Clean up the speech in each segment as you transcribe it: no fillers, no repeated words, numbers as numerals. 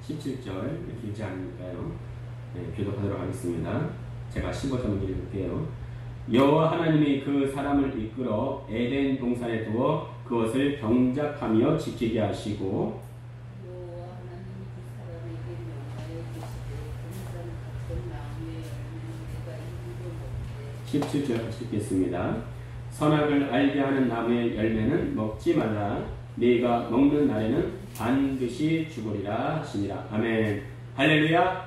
17절 길지 않으니까요. 네, 교독하도록 하겠습니다. 제가 15절 읽을게요. 여호와 하나님이 그 사람을 이끌어 에덴 동산에 두어 그것을 병작하며 지키게 하시고, 여호와 하나님이 그 사람에게 명하여 계시되 동산 같은 나무의 열매는 내가 입으로 먹되. 17절 같이 읽겠습니다. 선악을 알게 하는 나무의 열매는 먹지 말라. 네가 먹는 날에는 반드시 죽으리라 하시니라. 아멘. 할렐루야.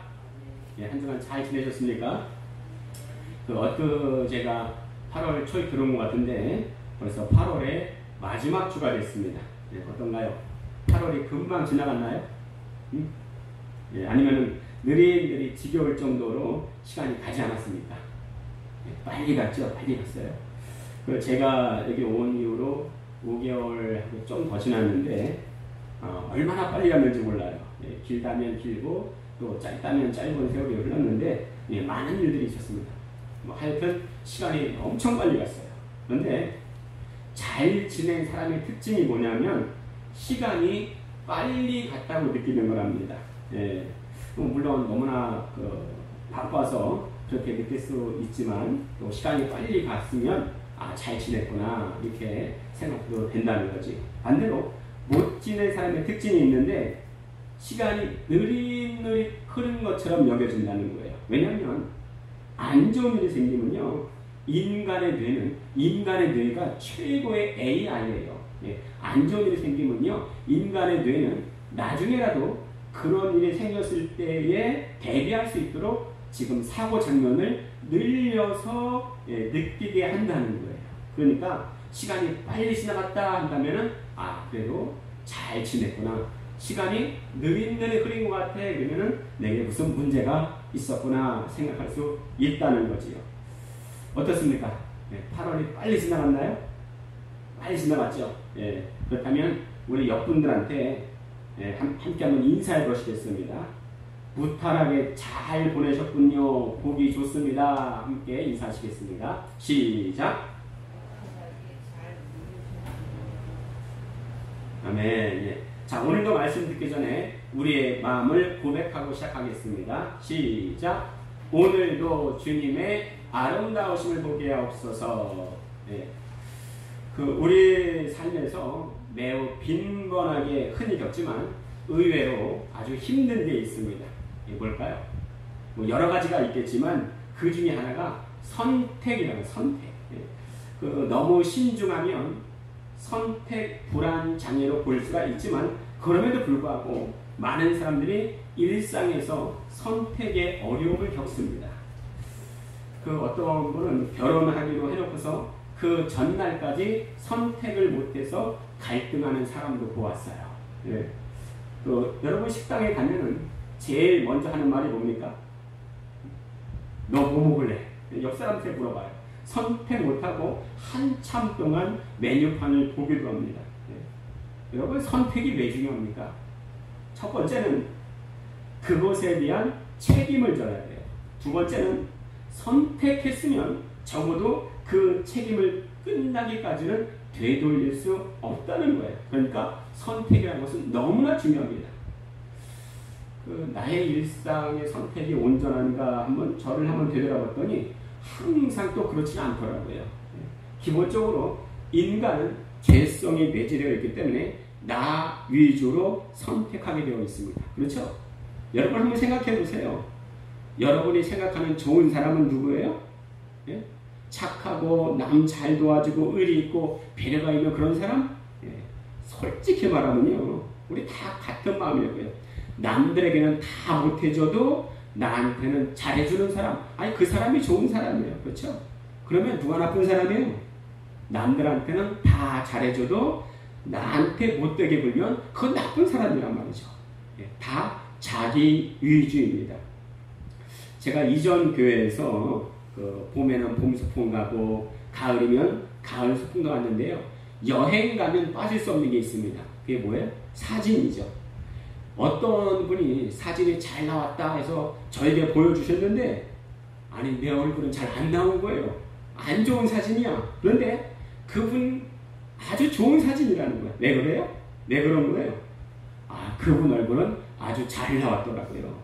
예, 한 주간 잘 지내셨습니까? 제가 8월 초에 들어온 것 같은데 벌써 8월의 마지막 주가 됐습니다. 예, 어떤가요? 8월이 금방 지나갔나요? 예, 아니면 느릿느릿 지겨울 정도로 시간이 가지 않았습니까? 예, 빨리 갔죠? 빨리 갔어요. 제가 여기 온 이후로 5개월하고 좀 더 지났는데 얼마나 빨리 갔는지 몰라요. 예, 길다면 길고 또 짧다면 짧은 세월이 흘렀는데 예, 많은 일들이 있었습니다. 하여튼 시간이 엄청 빨리 갔어요. 그런데 잘 지낸 사람의 특징이 뭐냐면 시간이 빨리 갔다고 느끼는 거랍니다. 예, 물론 너무나 바빠서 그렇게 느낄 수 있지만 또 시간이 빨리 갔으면 잘 지냈구나 이렇게 생각도 된다는 거지. 반대로 못 지낸 사람의 특징이 있는데 시간이 느릿느릿 흐른 것처럼 여겨진다는 거예요. 왜냐하면 안 좋은 일이 생기면요, 인간의 뇌가 최고의 AI예요. 예, 안 좋은 일이 생기면요, 인간의 뇌는 나중에라도 그런 일이 생겼을 때에 대비할 수 있도록 지금 사고 장면을 늘려서 느끼게 한다는 거예요. 그러니까 시간이 빨리 지나갔다 한다면은 그래도 잘 지냈구나. 시간이 느릿느릿 흐린 것 같아. 그러면은 내게 무슨 문제가 있었구나 생각할 수 있다는 거지요. 어떻습니까? 8월이 빨리 지나갔나요? 빨리 지나갔죠. 그렇다면 우리 옆분들한테 함께 한번 인사해 보시겠습니다. 무탈하게 잘 보내셨군요. 보기 좋습니다. 함께 인사하시겠습니다. 시작. 아멘. 예. 자, 오늘도 말씀 듣기 전에 우리의 마음을 고백하고 시작하겠습니다. 시작. 오늘도 주님의 아름다우심을 보게 하옵소서. 예. 우리 삶에서 매우 빈번하게 흔히 겪지만 의외로 아주 힘든 게 있습니다. 이게 뭘까요? 여러 가지가 있겠지만 그 중에 하나가 선택이라는 선택. 너무 신중하면 선택 불안 장애로 볼 수가 있지만 그럼에도 불구하고 많은 사람들이 일상에서 선택의 어려움을 겪습니다. 어떤 분은 결혼하기로 해놓고서 그 전날까지 선택을 못해서 갈등하는 사람도 보았어요. 예. 여러분 식당에 가면은 제일 먼저 하는 말이 뭡니까? 너 뭐 먹을래? 옆 사람한테 물어봐요. 선택 못하고 한참 동안 메뉴판을 보기도 합니다. 네. 여러분 선택이 왜 중요합니까? 첫 번째는 그것에 대한 책임을 져야 돼요. 두 번째는 선택했으면 적어도 그 책임을 끝나기까지는 되돌릴 수 없다는 거예요. 그러니까 선택이라는 것은 너무나 중요합니다. 나의 일상의 선택이 온전한가 저를 한번 되돌아봤더니 항상 또 그렇지는 않더라고요. 기본적으로 인간은 죄성이 내재되어 있기 때문에 나 위주로 선택하게 되어 있습니다. 그렇죠? 여러분 한번 생각해 보세요. 여러분이 생각하는 좋은 사람은 누구예요? 예? 착하고 남 잘 도와주고 의리 있고 배려가 있는 그런 사람? 예. 솔직히 말하면요, 우리 다 같은 마음이고요. 남들에게는 다 못해줘도 나한테는 잘해주는 사람, 그 사람이 좋은 사람이에요. 그렇죠? 그러면 누가 나쁜 사람이에요? 남들한테는 다 잘해줘도 나한테 못되게 굴면 그건 나쁜 사람이란 말이죠. 다 자기 위주입니다. 제가 이전 교회에서 봄에는 봄 소풍 가고 가을이면 가을 소풍도 갔는데요. 여행 가면 빠질 수 없는 게 있습니다. 그게 뭐예요? 사진이죠. 어떤 분이 사진이 잘 나왔다 해서 저에게 보여주셨는데 내 얼굴은 잘 안 나온 거예요. 안 좋은 사진이야. 그런데 그분 아주 좋은 사진이라는 거예요. 왜 그래요? 왜 그런 거예요? 그분 얼굴은 아주 잘 나왔더라고요.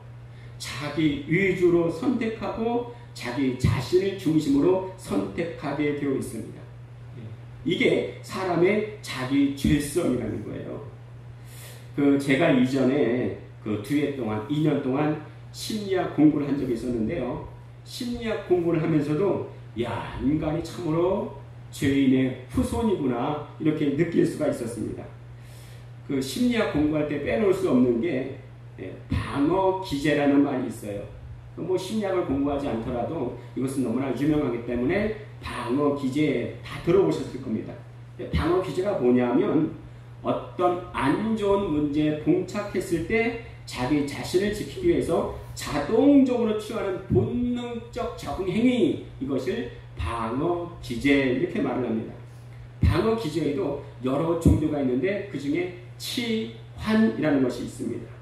자기 위주로 선택하고 자기 자신을 중심으로 선택하게 되어 있습니다. 이게 사람의 자기 죄성이라는 거예요. 제가 이전에 2년 동안 심리학 공부를 한 적이 있었는데요. 심리학 공부를 하면서도 인간이 참으로 죄인의 후손이구나 이렇게 느낄 수가 있었습니다. 심리학 공부할 때 빼놓을 수 없는 게 방어 기제라는 말이 있어요. 심리학을 공부하지 않더라도 이것은 너무나 유명하기 때문에 방어 기제 다 들어보셨을 겁니다. 방어 기제가 뭐냐면 어떤 안 좋은 문제에 봉착했을 때 자기 자신을 지키기 위해서 자동적으로 취하는 본능적 적응 행위, 이것을 방어 기제 이렇게 말을 합니다. 방어 기제에도 여러 종류가 있는데 그 중에 치환이라는 것이 있습니다.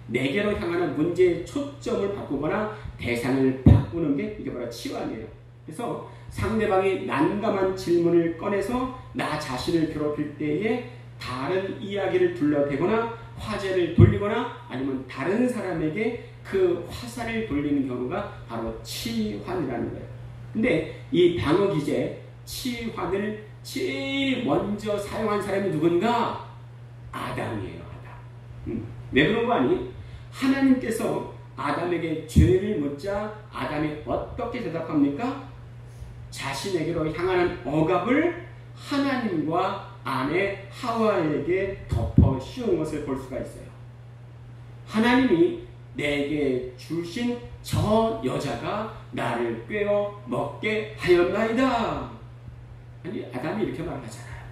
내게로 향하는 문제의 초점을 바꾸거나 대상을 바꾸는 게 이게 바로 치환이에요. 그래서 상대방이 난감한 질문을 꺼내서 나 자신을 괴롭힐 때에 다른 이야기를 둘러대거나 화제를 돌리거나 아니면 다른 사람에게 그 화살을 돌리는 경우가 바로 치환이라는 거예요. 근데 이 방어 기제 치환을 제일 먼저 사용한 사람이 누군가? 아담이에요. 아담. 왜 그런 거 아니? 하나님께서 아담에게 죄를 묻자 아담이 어떻게 대답합니까? 자신에게로 향하는 억압을 하나님과 아내 하와에게 덮어 씌운 것을 볼 수가 있어요. 하나님이 내게 주신 저 여자가 나를 꿰어 먹게 하였나이다. 아니, 아담이 이렇게 말하잖아요.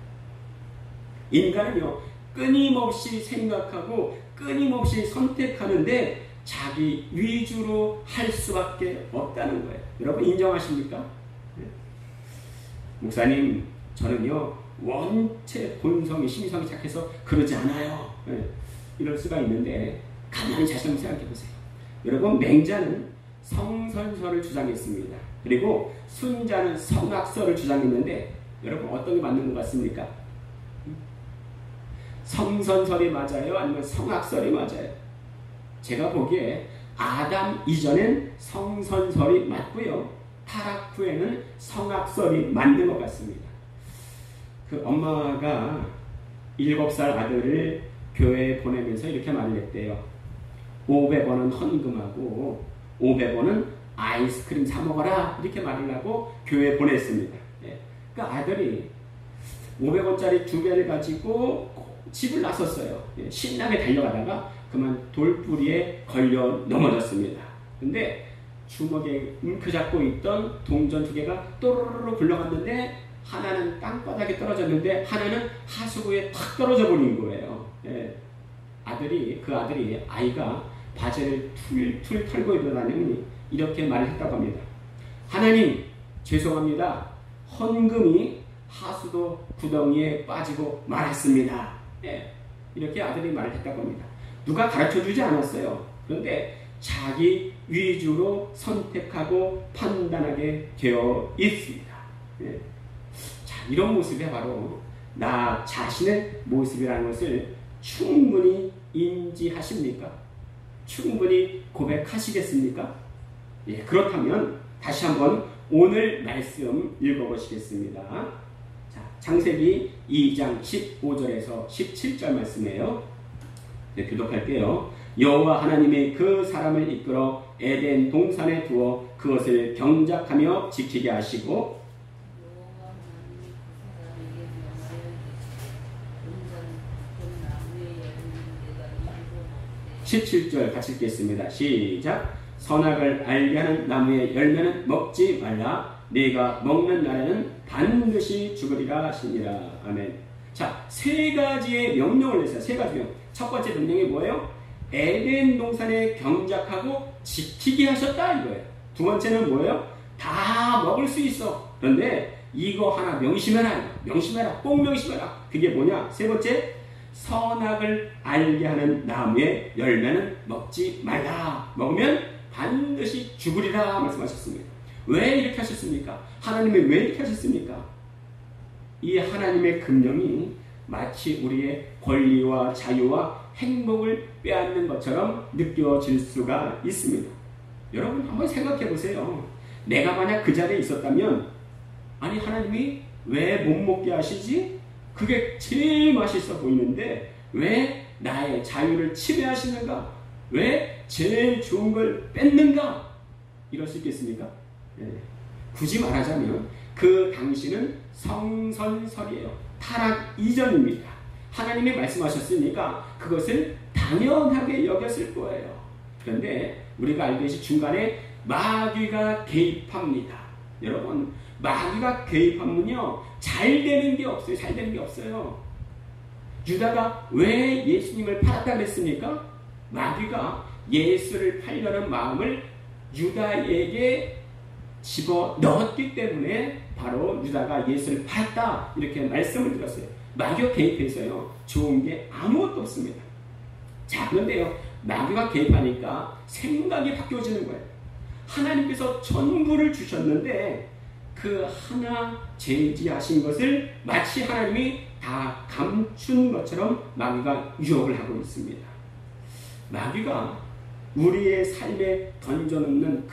인간은요, 끊임없이 생각하고 끊임없이 선택하는데 자기 위주로 할 수밖에 없다는 거예요. 여러분 인정하십니까? 네. 목사님, 저는요 원체 본성이 심성이 착해서 그러지 않아요. 네. 이럴 수가 있는데 가만히 자신 한번 생각해 보세요. 여러분, 맹자는 성선설을 주장했습니다. 그리고 순자는 성악설을 주장했는데 여러분 어떤 게 맞는 것 같습니까? 성선설이 맞아요? 아니면 성악설이 맞아요? 제가 보기에 아담 이전엔 성선설이 맞고요. 타락 후에는 성악설이 맞는 것 같습니다. 엄마가 7살 아들을 교회에 보내면서 이렇게 말을 했대요. 500원은 헌금하고 500원은 아이스크림 사 먹어라 이렇게 말을 하고 교회에 보냈습니다. 그러니까 아들이 500원짜리 2개를 가지고 집을 나섰어요. 신나게 달려가다가 그만 돌뿌리에 걸려 넘어졌습니다. 근데 주먹에 움켜잡고 있던 동전 2개가 또르르르 굴러갔는데 하나는 땅바닥에 떨어졌는데 하나는 하수구에 탁 떨어져 버린 거예요. 그 아들이 아이가 바지를 툴툴 털고 일어나니 이렇게 말을 했다고 합니다. 하나님, 죄송합니다. 헌금이 하수도 구덩이에 빠지고 말았습니다. 이렇게 아들이 말을 했다고 합니다. 누가 가르쳐주지 않았어요. 그런데 자기 위주로 선택하고 판단하게 되어 있습니다. 자, 이런 모습이 바로 나 자신의 모습이라는 것을 충분히 인지하십니까? 충분히 고백하시겠습니까? 그렇다면 다시 한번 오늘 말씀 읽어보시겠습니다. 자, 창세기 2장 15절에서 17절 말씀이에요. 교독할게요. 여호와 하나님이 그 사람을 이끌어 에덴 동산에 두어 그것을 경작하며 지키게 하시고 17절 같이 읽겠습니다. 시작. 선악을 알게 하는 나무의 열매는 먹지 말라. 네가 먹는 날에는 반드시 죽으리라 하시니라. 아멘. 자, 3가지의 명령을 냈어요. 3가지 명령. 첫 번째 명령이 뭐예요? 에덴 동산에 경작하고 지키게 하셨다 이거예요. 두 번째는 뭐예요? 다 먹을 수 있어. 그런데 이거 하나 명심해라. 명심해라. 꼭 명심해라. 그게 뭐냐? 세 번째, 선악을 알게 하는 나무의 열매는 먹지 말라. 먹으면 반드시 죽으리라 말씀하셨습니다. 왜 이렇게 하셨습니까? 하나님이 왜 이렇게 하셨습니까? 이 하나님의 금령이 마치 우리의 권리와 자유와 행복을 빼앗는 것처럼 느껴질 수가 있습니다. 여러분 한번 생각해 보세요. 내가 만약 그 자리에 있었다면 아니 하나님이 왜 못 먹게 하시지? 그게 제일 맛있어 보이는데 왜 나의 자유를 침해하시는가? 왜 제일 좋은 걸 뺏는가? 이럴 수 있겠습니까? 굳이 말하자면 그 당시는 성선설이에요. 타락 이전입니다. 하나님이 말씀하셨으니까 그것을 당연하게 여겼을 거예요. 그런데 우리가 알듯이 중간에 마귀가 개입합니다. 여러분 마귀가 개입하면요 잘 되는 게 없어요. 잘 되는 게 없어요. 유다가 왜 예수님을 팔았다 그랬습니까? 마귀가 예수를 팔려는 마음을 유다에게 집어넣었기 때문에 바로 유다가 예수를 팔았다 이렇게 말씀을 드렸어요. 마귀가 개입해서요 좋은 게 아무것도 없습니다. 자 그런데요 마귀가 개입하니까 생각이 바뀌어지는 거예요. 하나님께서 전부를 주셨는데 그 하나 제지하신 것을 마치 하나님이 다 감춘 것처럼 마귀가 유혹을 하고 있습니다. 마귀가 우리의 삶에 던져놓는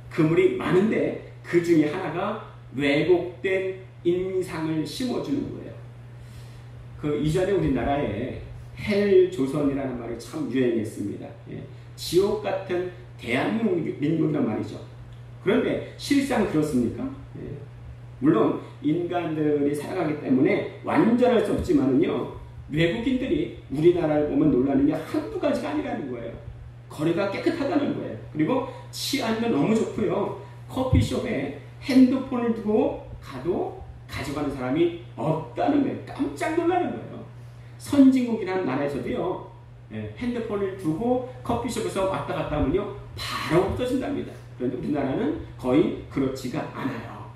그물이 많은데 그 중에 하나가 왜곡된 인상을 심어주는 거예요. 그 이전에 우리나라에 헬조선이라는 말이 참 유행했습니다. 지옥 같은 대한민국이란 말이죠. 그런데 실상 그렇습니까? 물론 인간들이 살아가기 때문에 완전할 수 없지만은요 외국인들이 우리나라를 보면 놀라는 게 한두 가지가 아니라는 거예요. 거리가 깨끗하다는 거예요. 그리고 치안도 너무 좋고요. 커피숍에 핸드폰을 두고 가도 가져가는 사람이 없다는 거예요. 깜짝 놀라는 거예요. 선진국이라는 나라에서도요 핸드폰을 두고 커피숍에서 왔다 갔다 하면요 바로 없어진답니다. 그런데 우리나라는 거의 그렇지가 않아요.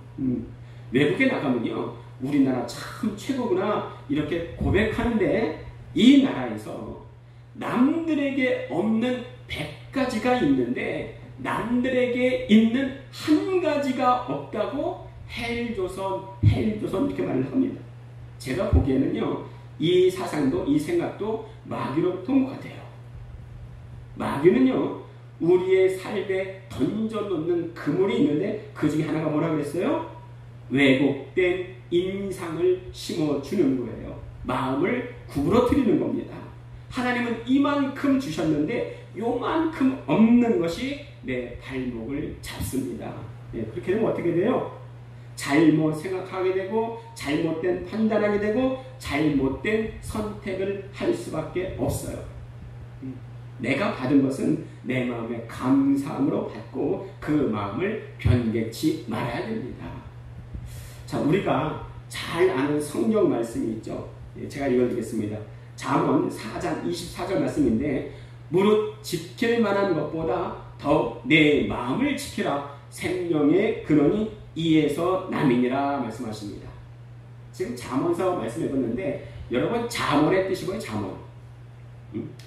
외국에 나가면요 우리나라 참 최고구나 이렇게 고백하는데 이 나라에서 남들에게 없는 100가지가 있는데 남들에게 있는 한 가지가 없다고 헬조선 이렇게 말을 합니다. 제가 보기에는요 이 사상도 이 생각도 마귀로부터 온 것 같아요. 마귀는요 우리의 삶에 던져놓는 그물이 있는데 그 중에 하나가 뭐라 그랬어요? 왜곡된 인상을 심어주는 거예요. 마음을 구부러뜨리는 겁니다. 하나님은 이만큼 주셨는데 요만큼 없는 것이 내 발목을 잡습니다. 그렇게 되면 어떻게 돼요? 잘못 생각하게 되고 잘못된 판단하게 되고 잘못된 선택을 할 수밖에 없어요. 내가 받은 것은 내 마음의 감사함으로 받고 그 마음을 변개치 말아야 됩니다. 자, 우리가 잘 아는 성경 말씀이 있죠. 제가 읽어드리겠습니다. 잠언 4장 24절 말씀인데 무릇 지킬 만한 것보다 더 내 마음을 지키라. 생명의 근원이 이에서 남이니라 말씀하십니다. 지금 잠언서 말씀해봤는데 여러분 잠언의 뜻이 뭐예요? 잠언.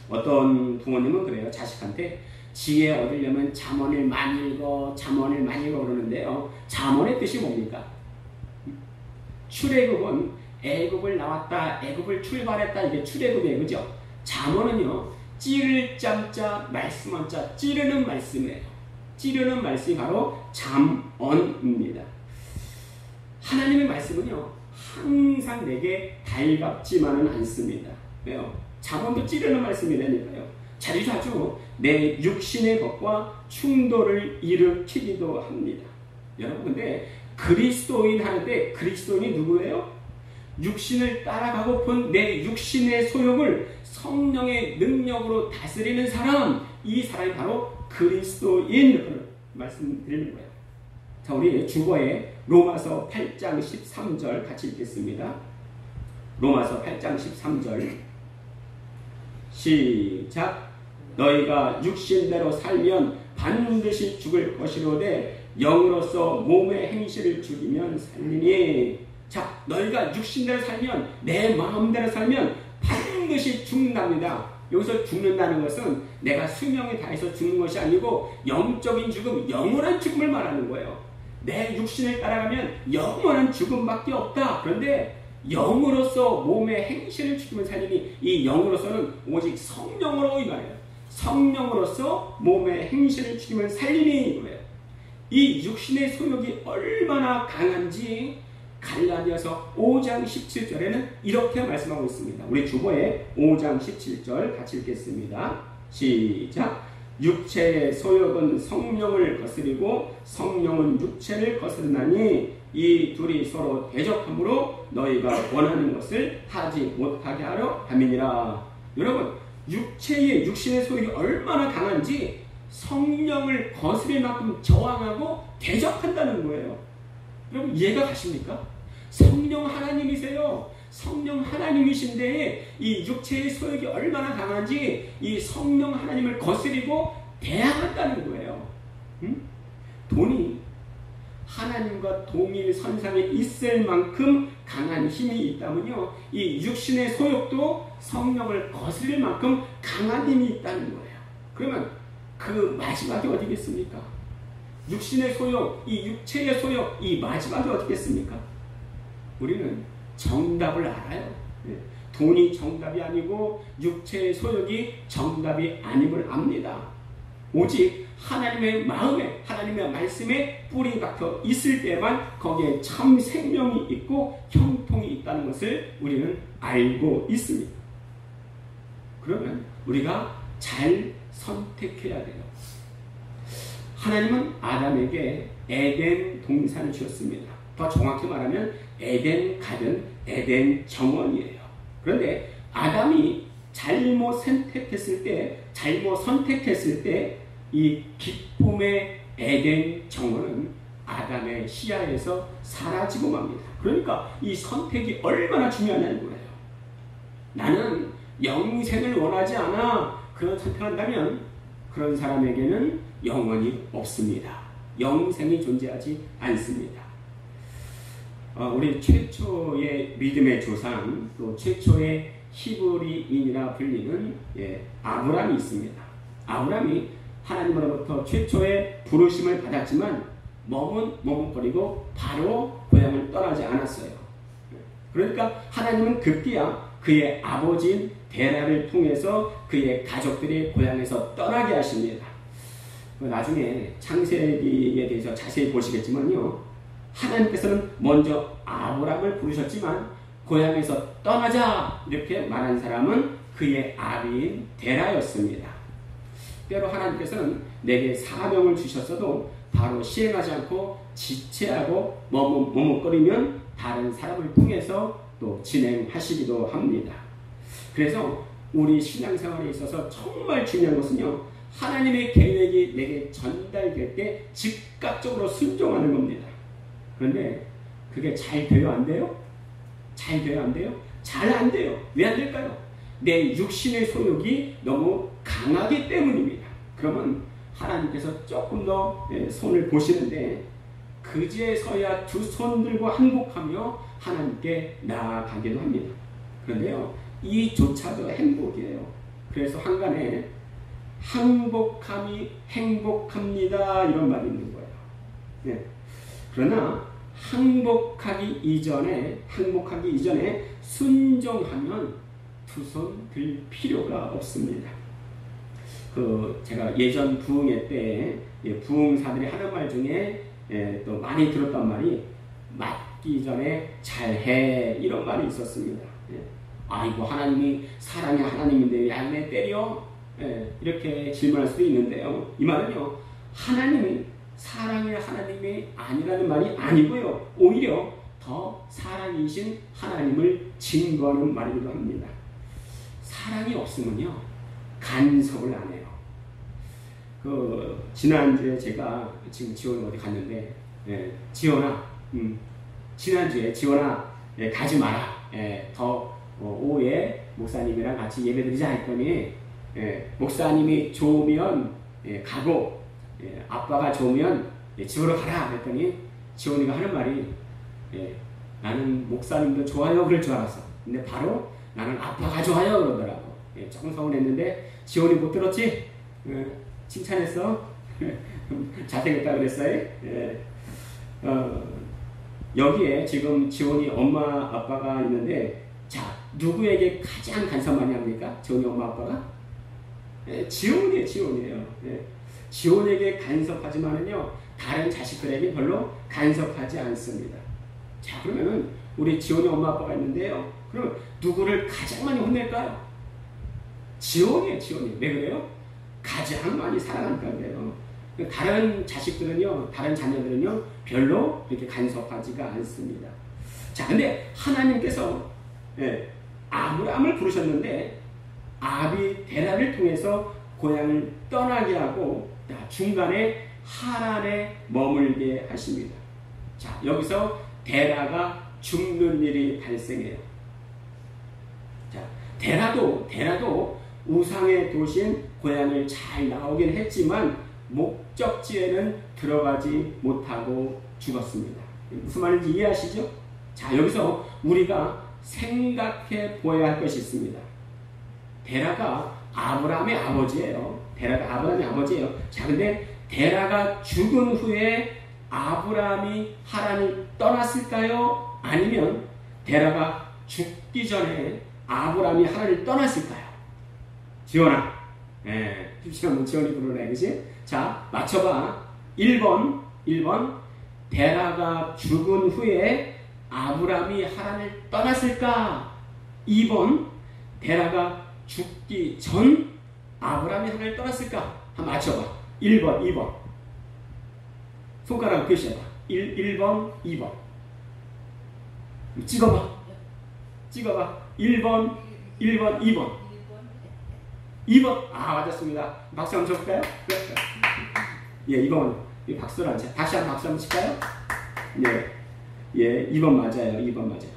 어떤 부모님은 그래요. 자식한테 지혜 얻으려면 잠언을 많이 읽어 그러는데요. 잠언의 뜻이 뭡니까? 출애굽은 애굽을 나왔다, 애굽을 출발했다, 이게 출애굽이에요. 그죠? 잠언은요, 찌를 짬자, 말씀한 자, 찌르는 말씀이에요. 찌르는 말씀이 바로 잠언입니다. 하나님의 말씀은요, 항상 내게 달갑지만은 않습니다. 왜요? 잠언도 찌르는 말씀이라니까요. 자주자주 내 육신의 것과 충돌을 일으키기도 합니다. 여러분, 근데 그리스도인 하는데 그리스도인이 누구예요? 육신을 따라가고픈 내 육신의 소욕을 성령의 능력으로 다스리는 사람, 이 사람이 바로 그리스도인 말씀드리는 거예요. 자, 우리 주거에 로마서 8장 13절 같이 읽겠습니다. 로마서 8장 13절 시작. 너희가 육신대로 살면 반드시 죽을 것이로되 영으로서 몸의 행실을 죽이면 살리니. 자, 너희가 육신대로 살면, 내 마음대로 살면 반드시 죽는답니다. 여기서 죽는다는 것은 내가 수명이 다해서 죽는 것이 아니고 영적인 죽음, 영원한 죽음을 말하는 거예요. 내 육신을 따라가면 영원한 죽음밖에 없다. 그런데 영으로서 몸의 행실을 죽이면 살리니 이 영으로서는 오직 성령으로 이거예요. 성령으로서 몸의 행실을 죽이면 살리니 이거예요. 이 육신의 소욕이 얼마나 강한지 갈라디아서 5장 17절에는 이렇게 말씀하고 있습니다. 우리 주보에 5장 17절 같이 읽겠습니다. 시작. 육체의 소욕은 성령을 거스리고 성령은 육체를 거스르나니 이 둘이 서로 대적함으로 너희가 원하는 것을 하지 못하게 하려 함이니라. 여러분, 육신의 소욕이 얼마나 강한지 성령을 거스릴 만큼 저항하고 대적한다는 거예요. 여러분, 이해가 가십니까? 성령 하나님이세요. 성령 하나님이신데 이 육체의 소욕이 얼마나 강한지 이 성령 하나님을 거스리고 대항한다는 거예요. 돈이 하나님과 동일 선상에 있을 만큼 강한 힘이 있다면요, 이 육신의 소욕도 성령을 거스릴 만큼 강한 힘이 있다는 거예요. 그러면 그 마지막이 어디겠습니까? 육신의 소욕, 이 육체의 소욕, 이 마지막이 어디겠습니까? 우리는 정답을 알아요. 돈이 정답이 아니고 육체의 소욕이 정답이 아님을 압니다. 오직 하나님의 마음에, 하나님의 말씀에 뿌리 박혀 있을 때만 거기에 참 생명이 있고 형통이 있다는 것을 우리는 알고 있습니다. 그러면 우리가 잘 선택해야 돼요. 하나님은 아담에게 에덴 동산을 주었습니다. 더 정확히 말하면 에덴 가든, 에덴 정원이에요. 그런데 아담이 잘못 선택했을 때 이 기쁨의 에덴 정원은 아담의 시야에서 사라지고 맙니다. 그러니까 이 선택이 얼마나 중요하냐는 거예요. 나는 영생을 원하지 않아. 그런 선택한다면 그런 사람에게는 영원히 없습니다. 영생이 존재하지 않습니다. 우리 최초의 믿음의 조상, 또 최초의 히브리인이라 불리는 아브람이 있습니다. 아브람이 하나님으로부터 최초의 부르심을 받았지만 머뭇거리고 바로 고향을 떠나지 않았어요. 그러니까 하나님은 급기야 그의 아버지인 데라를 통해서 그의 가족들이 고향에서 떠나게 하십니다. 나중에 창세기에 대해서 자세히 보시겠지만요, 하나님께서는 먼저 아브람을 부르셨지만 고향에서 떠나자 이렇게 말한 사람은 그의 아비인 데라였습니다. 때로 하나님께서는 내게 사명을 주셨어도 바로 시행하지 않고 지체하고 머뭇거리면 다른 사람을 통해서 또 진행하시기도 합니다. 그래서 우리 신앙생활에 있어서 정말 중요한 것은요, 하나님의 계획이 내게 전달될 때 즉각적으로 순종하는 겁니다. 그런데 그게 잘 돼요? 안 돼요? 잘 돼요? 안 돼요? 잘 안 돼요. 왜 안 될까요? 내 육신의 소욕이 너무 강하기 때문입니다. 그러면 하나님께서 조금 더 손을 보시는데 그제서야 두 손 들고 항복하며 하나님께 나아가기도 합니다. 그런데요, 이조차도 행복이에요. 그래서 한간에 항복함이 행복합니다 이런 말이 있는 거예요. 그러나 항복하기 이전에 순종하면 두 손 들 필요가 없습니다. 제가 예전 부흥회 때 부흥사들이 하는 말 중에 또 많이 들었던 말이 맞기 전에 잘해 이런 말이 있었습니다. 아이고 하나님이 사랑의 하나님인데 왜 안 때려? 이렇게 질문할 수도 있는데요. 이 말은요, 하나님이 사랑의 하나님이 아니라는 말이 아니고요, 오히려 더 사랑이신 하나님을 증거하는 말이기도 합니다. 사랑이 없으면요 간섭을 안 해요. 지난주에 제가 지금 지원이 어디 갔는데, 지원아, 지난주에 지원아, 가지 마라. 더 오후에 목사님이랑 같이 예배드리자 했더니, 목사님이 좋으면 가고, 아빠가 좋으면 집으로 가라 했더니 지원이가 하는 말이, 나는 목사님도 좋아요 그럴 줄 알았어. 근데 바로 나는 아빠가 좋아요 그러더라고. 조금 서운했는데 지원이 못 들었지? 칭찬했어? 잘생겼다 그랬어요? 여기에 지금 지원이 엄마 아빠가 있는데 자 누구에게 가장 간섭 많이 합니까? 지원이 엄마 아빠가? 지원이에요. 지원에게 간섭하지만은요 다른 자식들에게 별로 간섭하지 않습니다. 자 그러면은 우리 지원이 엄마 아빠가 있는데요. 그러면 누구를 가장 많이 혼낼까요? 지원이에요. 왜 그래요? 가장 많이 사랑하니까 그래요. 다른 자식들은요, 다른 자녀들은요, 별로 그렇게 간섭하지가 않습니다. 자, 근데 하나님께서 아브라함을 부르셨는데 아비 데라를 통해서 고향을 떠나게 하고 중간에 하란에 머물게 하십니다. 자, 여기서 데라가 죽는 일이 발생해요. 자, 데라도 우상의 도시인 고향을 잘 나오긴 했지만 목적지에는 들어가지 못하고 죽었습니다. 무슨 말인지 이해하시죠? 자, 여기서 우리가 생각해 보아야 할 것이 있습니다. 데라가 아브라함의 아버지예요. 자, 근데 데라가 죽은 후에 아브라함이 하란을 떠났을까요? 아니면 데라가 죽기 전에 아브라함이 하란을 떠났을까요? 지원아. 지원이 부르네, 그치? 자, 맞춰봐. 1번. 데라가 죽은 후에 아브라함이 하란을 떠났을까? 2번. 데라가 죽기 전 아브라함이 하란을 떠났을까? 한번 맞춰봐. 1번, 2번. 손가락 표시해봐. 1번, 2번. 찍어봐. 1번, 2번. 2번. 아, 맞았습니다. 박수 한번 쳐볼까요? 그렇죠. 예, 2번. 박수를 안 쳐. 다시 한번 박수 한번 칠까요? 예, 2번 맞아요.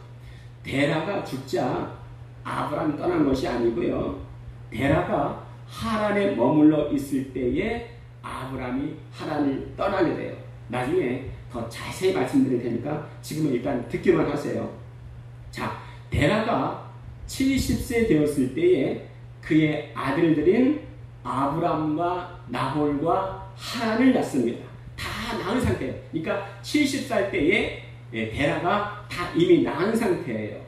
데라가 죽자 아브라함이 떠난 것이 아니고요. 데라가 하란에 머물러 있을 때에 아브라함이 하란을 떠나게 돼요. 나중에 더 자세히 말씀드릴 테니까 지금은 일단 듣기만 하세요. 자, 데라가 70세 되었을 때에 그의 아들들인 아브람과 나홀과 하란을 낳습니다. 다 낳은 상태예요. 그러니까 70살 때에 데라가 다 이미 낳은 상태예요.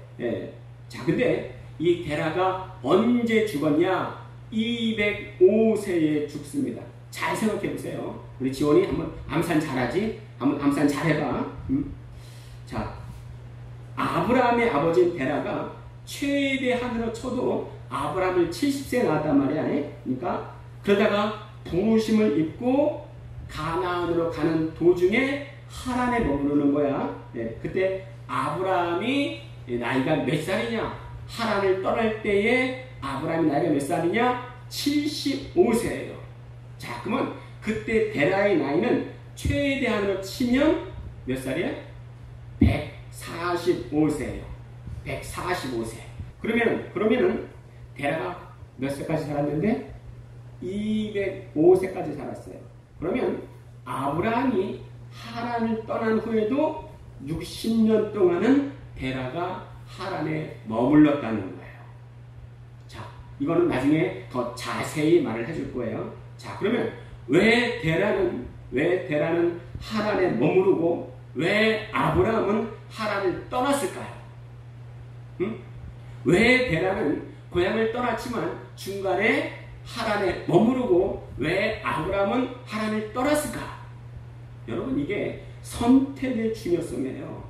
자, 근데 이 데라가 언제 죽었냐? 205세에 죽습니다. 잘 생각해 보세요. 우리 지원이 한번 암산 잘하지? 한번 암산 잘해봐. 자, 아브라함의 아버지인 데라가 최대한으로 쳐도 아브라함을 70세에 낳았단 말이야. 그러니까 그러다가 부르심을 입고 가나안으로 가는 도중에 하란에 머무르는 거야. 그때 아브라함이 나이가 몇 살이냐? 하란을 떠날 때에 아브라함이 나이가 몇 살이냐? 75세예요. 자, 그러면 그때 데라의 나이는 최대한으로 치면 몇 살이야? 145세예요. 145세. 그러면은 데라가 몇 세까지 살았는데? 205세까지 살았어요. 그러면 아브라함이 하란을 떠난 후에도 60년 동안은 데라가 하란에 머물렀다는 거예요. 자, 이거는 나중에 더 자세히 말을 해줄 거예요. 자, 그러면 왜 데라는 하란에 머무르고 왜 아브라함은 하란을 떠났을까요? 왜 데라는 고향을 떠났지만 중간에 하란에 머무르고 왜 아브라함은 하란을 떠났을까? 여러분, 이게 선택의 중요성이에요.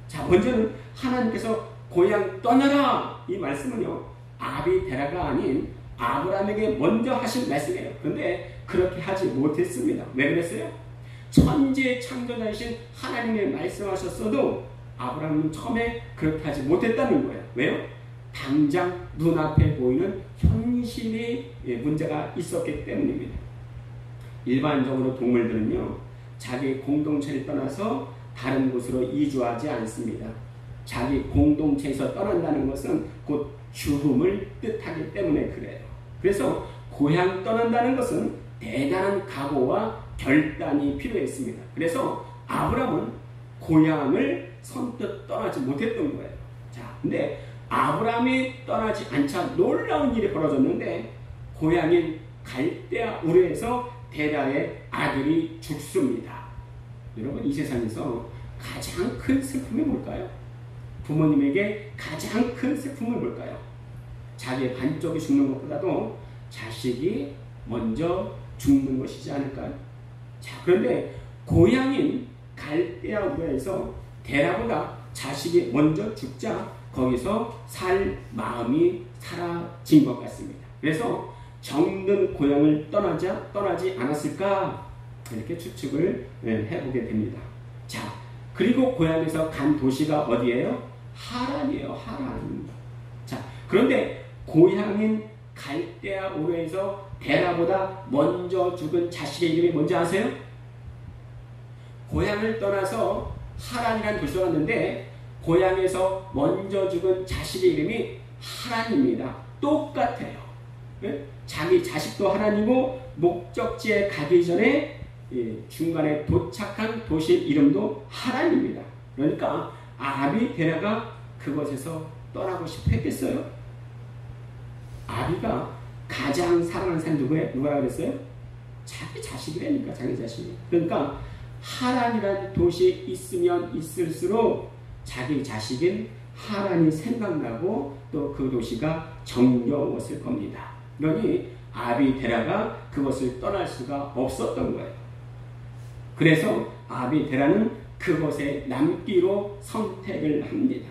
자, 먼저는 하나님께서 고향 떠나라 이 말씀은요, 아비 데라가 아닌 아브라함에게 먼저 하신 말씀이에요. 그런데 그렇게 하지 못했습니다. 왜 그랬어요? 천지의 창조자이신 하나님이 말씀하셨어도 아브라함은 처음에 그렇게 하지 못했다는 거예요. 왜요? 당장 눈앞에 보이는 현실이 문제가 있었기 때문입니다. 일반적으로 동물들은요, 자기 공동체를 떠나서 다른 곳으로 이주하지 않습니다. 자기 공동체에서 떠난다는 것은 곧 죽음을 뜻하기 때문에 그래요. 그래서 고향 떠난다는 것은 대단한 각오와 결단이 필요했습니다. 그래서 아브라함은 고향을 선뜻 떠나지 못했던 거예요. 자, 근데 아브라함이 떠나지 않자 놀라운 일이 벌어졌는데 고향인 갈대아 우르에서 데라의 아들이 죽습니다. 여러분, 이 세상에서 가장 큰 슬픔이 뭘까요? 부모님에게 가장 큰 슬픔은 뭘까요? 자기의 반쪽이 죽는 것보다도 자식이 먼저 죽는 것이지 않을까요? 자, 그런데 고향인 갈대아 우르에서 데라보다 자식이 먼저 죽자 거기서 살 마음이 사라진 것 같습니다. 그래서 정든 고향을 떠나지 않았을까? 이렇게 추측을 해보게 됩니다. 자, 그리고 고향에서 간 도시가 어디예요? 하란이에요. 하란. 자, 그런데 고향인 갈대아 우르에서 데라보다 먼저 죽은 자식의 이름이 뭔지 아세요? 고향을 떠나서 하란이라는 도시로 갔는데 고향에서 먼저 죽은 자식의 이름이 하란입니다. 똑같아요. 네? 자기 자식도 하란이고 목적지에 가기 전에 중간에 도착한 도시 이름도 하란입니다. 그러니까 아비데라가 그곳에서 떠나고 싶어 했겠어요? 아비가 가장 사랑하는 사람이 누구라고 그랬어요? 자기 자식이라니까, 자기 자식이. 그러니까 하란이라는 도시에 있으면 있을수록 자기 자식인 하란이 생각나고 또 그 도시가 정겨웠을 겁니다. 그러니 아비데라가 그것을 떠날 수가 없었던 거예요. 그래서 아비데라는 그곳에 남기로 선택을 합니다.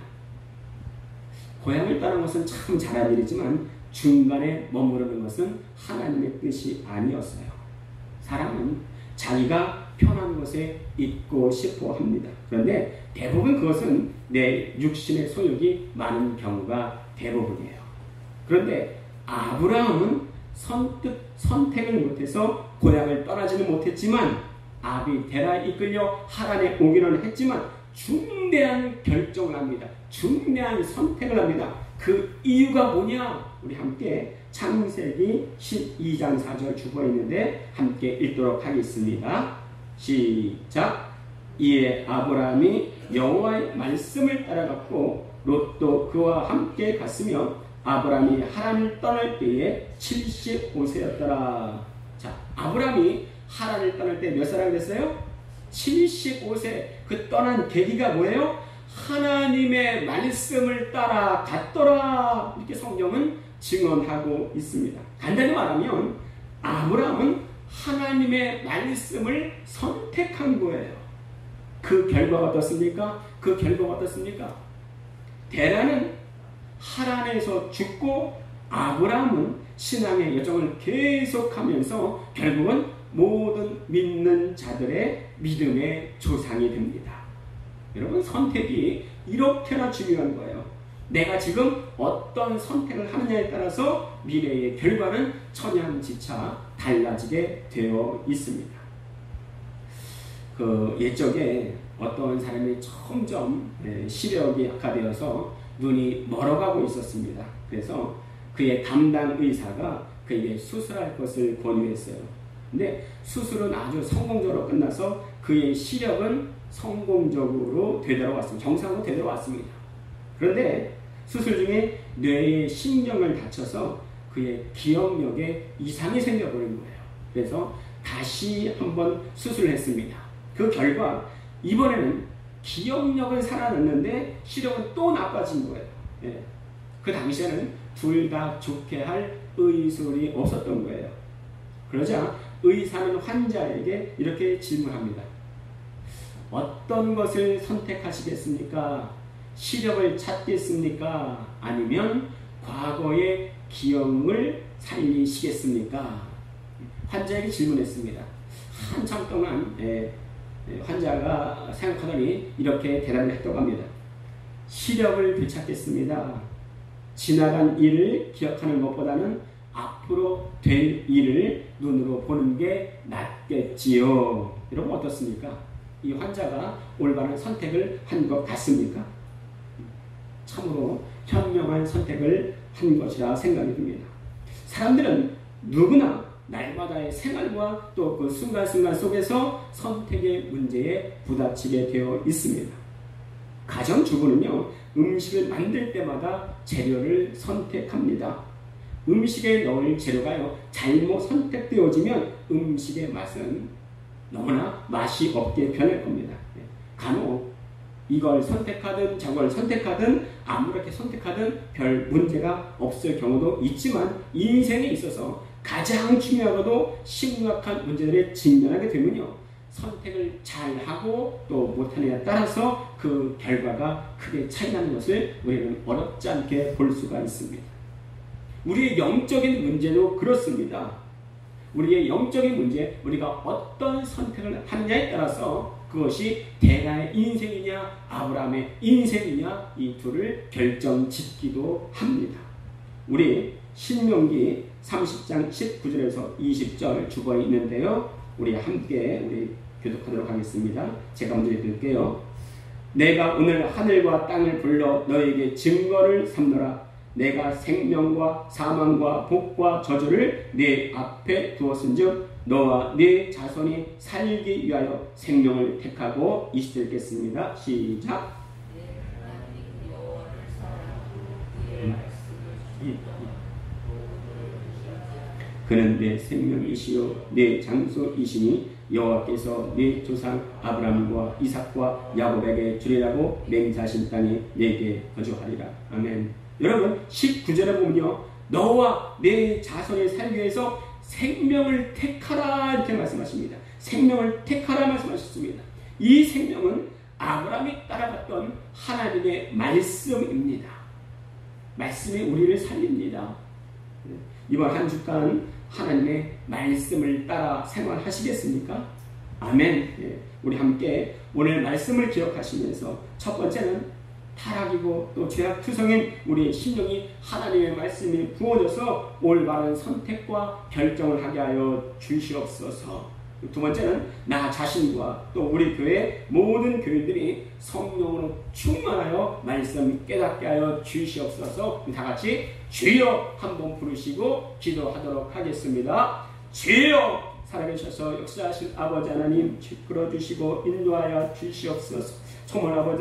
고향을 떠난 것은 참 잘한 일이지만 중간에 머무르는 것은 하나님의 뜻이 아니었어요. 사람은 자기가 편한 곳에 있고 싶어 합니다. 그런데 대부분 그것은 내 육신의 소욕이 많은 경우가 대부분이에요. 그런데 아브라함은 선뜻 선택을 못해서 고향을 떠나지는 못했지만 아비데라에 이끌려 하란에 오기는 했지만 중대한 결정을 합니다. 중대한 선택을 합니다. 그 이유가 뭐냐? 우리 함께 창세기 12장 4절 주어 있는데 함께 읽도록 하겠습니다. 시작. 이에 아브라함이 여호와의 말씀을 따라갔고 롯도 그와 함께 갔으며 아브라함이 하란을 떠날 때에 75세였더라. 자, 아브라함이 하란을 떠날 때 몇 사람이 됐어요? 75세. 그 떠난 계기가 뭐예요? 하나님의 말씀을 따라 갔더라. 이렇게 성경은 증언하고 있습니다. 간단히 말하면 아브라함은 하나님의 말씀을 선택한 거예요. 그 결과가 어떻습니까? 그 결과가 어떻습니까? 데라는 하란에서 죽고 아브라함은 신앙의 여정을 계속하면서 결국은 모든 믿는 자들의 믿음의 조상이 됩니다. 여러분, 선택이 이렇게나 중요한 거예요. 내가 지금 어떤 선택을 하느냐에 따라서 미래의 결과는 천양지차 달라지게 되어 있습니다. 그 옛적에 어떤 사람이 점점 시력이 약화되어서 눈이 멀어가고 있었습니다. 그래서 그의 담당 의사가 그에게 수술할 것을 권유했어요. 근데 수술은 아주 성공적으로 끝나서 그의 시력은 성공적으로 되돌아왔습니다. 정상으로 되돌아왔습니다. 그런데 수술 중에 뇌의 신경을 다쳐서 그의 기억력에 이상이 생겨버린 거예요. 그래서 다시 한번 수술을 했습니다. 그 결과 이번에는 기억력은 살아났는데 시력은 또 나빠진 거예요. 예. 그 당시에는 둘 다 좋게 할 의술이 없었던 거예요. 그러자 의사는 환자에게 이렇게 질문합니다. 어떤 것을 선택하시겠습니까? 시력을 찾겠습니까? 아니면 과거의 기억을 살리시겠습니까? 환자에게 질문했습니다. 한참 동안 환자가 생각하더니 이렇게 대답을 했다고 합니다. 시력을 되찾겠습니다. 지나간 일을 기억하는 것보다는 앞으로 될 일을 눈으로 보는 게 낫겠지요. 여러분 어떻습니까? 이 환자가 올바른 선택을 한 것 같습니까? 참으로 현명한 선택을 한 것이라 생각이 듭니다. 사람들은 누구나 날마다의 생활과 또 그 순간순간 속에서 선택의 문제에 부딪히게 되어 있습니다. 가정주부는요, 음식을 만들 때마다 재료를 선택합니다. 음식에 넣을 재료가요, 잘못 선택되어지면 음식의 맛은 너무나 맛이 없게 변할 겁니다. 간혹 이걸 선택하든 저걸 선택하든 아무렇게 선택하든 별 문제가 없을 경우도 있지만 인생에 있어서 가장 중요하고도 심각한 문제들에 직면하게 되면요, 선택을 잘하고 또 못하느냐에 따라서 그 결과가 크게 차이나는 것을 우리는 어렵지 않게 볼 수가 있습니다. 우리의 영적인 문제도 그렇습니다. 우리의 영적인 문제, 우리가 어떤 선택을 하느냐에 따라서 그것이 대가의 인생이냐 아브라함의 인생이냐 이 둘을 결정짓기도 합니다. 우리 신명기 30장 19절에서 20절 주거에 있는데요, 우리 함께 우리 교독하도록 하겠습니다. 제가 먼저 읽을게요. 내가 오늘 하늘과 땅을 불러 너에게 증거를 삼노라. 내가 생명과 사망과 복과 저주를 네 앞에 두었은즉 너와 네 자손이 살기 위하여 생명을 택하고 20절 읽겠습니다. 시작. 그는 내 생명이시요 내 장소이시니 여호와께서 네 조상 아브라함과 이삭과 야곱에게 주리라고 맹세하신 땅에 내게 거주하리라. 아멘. 여러분 19절에 보면요, 너와 내 자손이 살기 위해서 생명을 택하라 이렇게 말씀하십니다. 생명을 택하라 말씀하셨습니다. 이 생명은 아브라함이 따라갔던 하나님의 말씀입니다. 말씀이 우리를 살립니다. 이번 한 주간 하나님의 말씀을 따라 생활하시겠습니까? 아멘. 우리 함께 오늘 말씀을 기억하시면서 첫 번째는 타락이고 또 죄악투성인 우리의 심령이 하나님의 말씀이 부어져서 올바른 선택과 결정을 하게 하여 주시옵소서. 두 번째는 나 자신과 또 우리 교회 모든 교인들이 성령으로 충만하여 말씀 깨닫게 하여 주시옵소서. 다 같이 주여 한번 부르시고 기도하도록 하겠습니다. 주여 살아계셔서 역사하신 아버지 하나님, 이끌어 주시고 인도하여 주시옵소서. 정말 아버지